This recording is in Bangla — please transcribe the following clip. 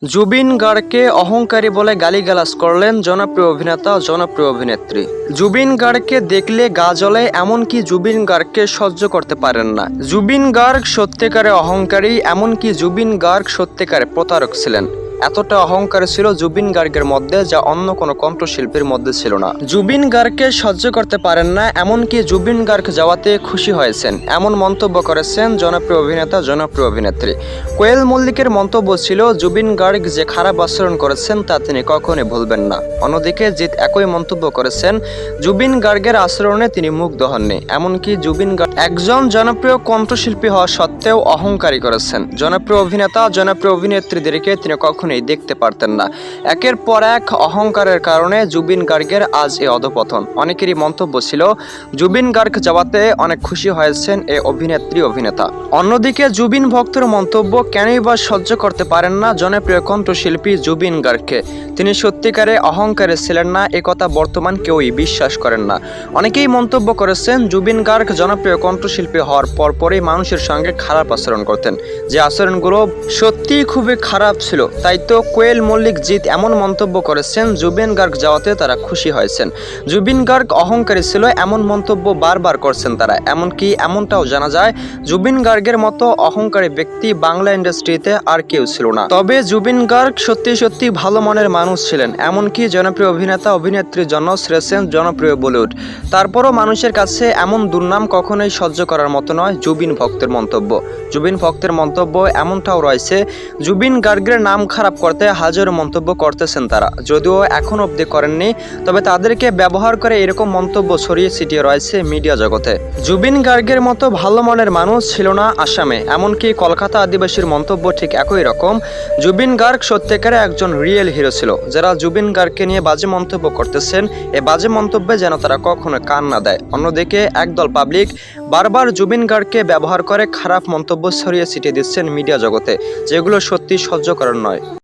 জুবিন গার্গকে অহংকারী বলে গালিগালাজ করলেন জনপ্রিয় অভিনেতা ও জনপ্রিয় অভিনেত্রী। জুবিন গার্গকে দেখলে গা জ্বলে, এমনকি জুবিন গার্গকে সহ্য করতে পারেন না। জুবিন গার্গ সত্যিকারে অহংকারী, এমনকি জুবিন গার্গ সত্যিকারে প্রতারক ছিলেন। এতটা অহংকার ছিল জুবিন গার্গের মধ্যে, যা অন্য কোনো কণ্ঠশিল্পীর মধ্যে ছিল না। জুবিন গার্গকে সহ্য করতে পারেন না, এমনকি জুবিন গার্গ যাওয়াতে খুশি হয়েছেন, এমন মন্তব্য করেছেন জনপ্রিয় অভিনেতা জনপ্রিয় অভিনেত্রী। কোয়েল মল্লিকের মন্তব্য ছিল, জুবিন গার্গ যে খারাপ আচরণ করেছেন তা তিনি কখনোই ভুলবেন না। অন্যদিকে জিৎ একই মন্তব্য করেছেন, জুবিন গার্গের আচরণে তিনি মুগ্ধ হননি, এমনকি জুবিন গার্গ একজন জনপ্রিয় কণ্ঠশিল্পী হওয়া সত্ত্বেও অহংকারী করেছেন। জনপ্রিয় অভিনেতা জনপ্রিয় অভিনেত্রীদেরকে তিনি কখনোই দেখতে পারতেন না। একের পর এক অহংকারের কারণে জুবিন গার্গের আজ এ অধপতন। অনেকেরই মন্তব্য ছিল, জুবিন গার্গ যাওয়াতে অনেক খুশি হয়েছেন এ অভিনেত্রী অভিনেতা। অন্যদিকে জুবিন ভক্তের মন্তব্য, কেনই বা সহ্য করতে পারেন না জনপ্রিয় কণ্ঠশিল্পী জুবিন গার্গকে। তিনি সত্যিকারে অহংকারী ছিলেন না, এ কথা বর্তমান কেউই বিশ্বাস করেন না। অনেকেই মন্তব্য করেছেন, জুবিন গার্গ জনপ্রিয় কণ্ঠশিল্পী হওয়ার পরপরই মানুষের সঙ্গে খারাপ আচরণ করতেন, যে আচরণগুলো সত্যিই খুবই খারাপ ছিল। তাই তো কোয়েল মল্লিক, জিৎ এমন মন্তব্য করেছেন, জুবিন গার্গ যাওয়াতে তারা খুশি হয়েছেন। জুবিন গার্গ অহংকারী ছিল, এমন মন্তব্য বারবার করছেন তারা। এমনকি এমনটাও জানা যায়, জুবিন গার্গের মতো অহংকারী ব্যক্তি বাংলা ইন্ডাস্ট্রিতে আর কেউ ছিল না। তবে জুবিন গার্গ সত্যি সত্যি ভালো মনের মানুষ ছিলেন, এমনকি জনপ্রিয় অভিনেতা অভিনেত্রীর জন্য শ্রেষ্ঠ জনপ্রিয় বলিউড। তারপরও মানুষের কাছে এমন দুর্নাম কখনোই সহ্য করার মতো নয় জুবিন ভক্তের মন্তব্য। জুবিন ভক্তের মন্তব্য এমনটাও রয়েছে, জুবিন গার্গের নাম খারাপ করতে হাজারো মন্তব্য করতেছেন তারা, যদিও এখন অবধি করেননি, তবে তাদেরকে ব্যবহার করে এরকম মন্তব্য ছড়িয়ে ছিটিয়ে রয়েছে মিডিয়া জগতে। জুবিন গার্গের মতো ভালো মনের মানুষ ছিল না আসামে, এমনকি কলকাতা আদিবাসীর মন্তব্য ঠিক একই রকম। জুবিন গার্গ সত্যিকারে একজন রিয়েল হিরো ছিল। যারা জুবিন গার্গকে নিয়ে বাজে মন্তব্য করতেছেন, এই বাজে মন্তব্যে যেন তারা কখনো কান না দেয়। অন্যদিকে একদল পাবলিক বারবার জুবিন গার্গকে ব্যবহার করে খারাপ মন্তব্য ছড়িয়ে ছিটিয়ে দিচ্ছেন মিডিয়া জগতে, যেগুলো সত্যি সহ্য করার নয়।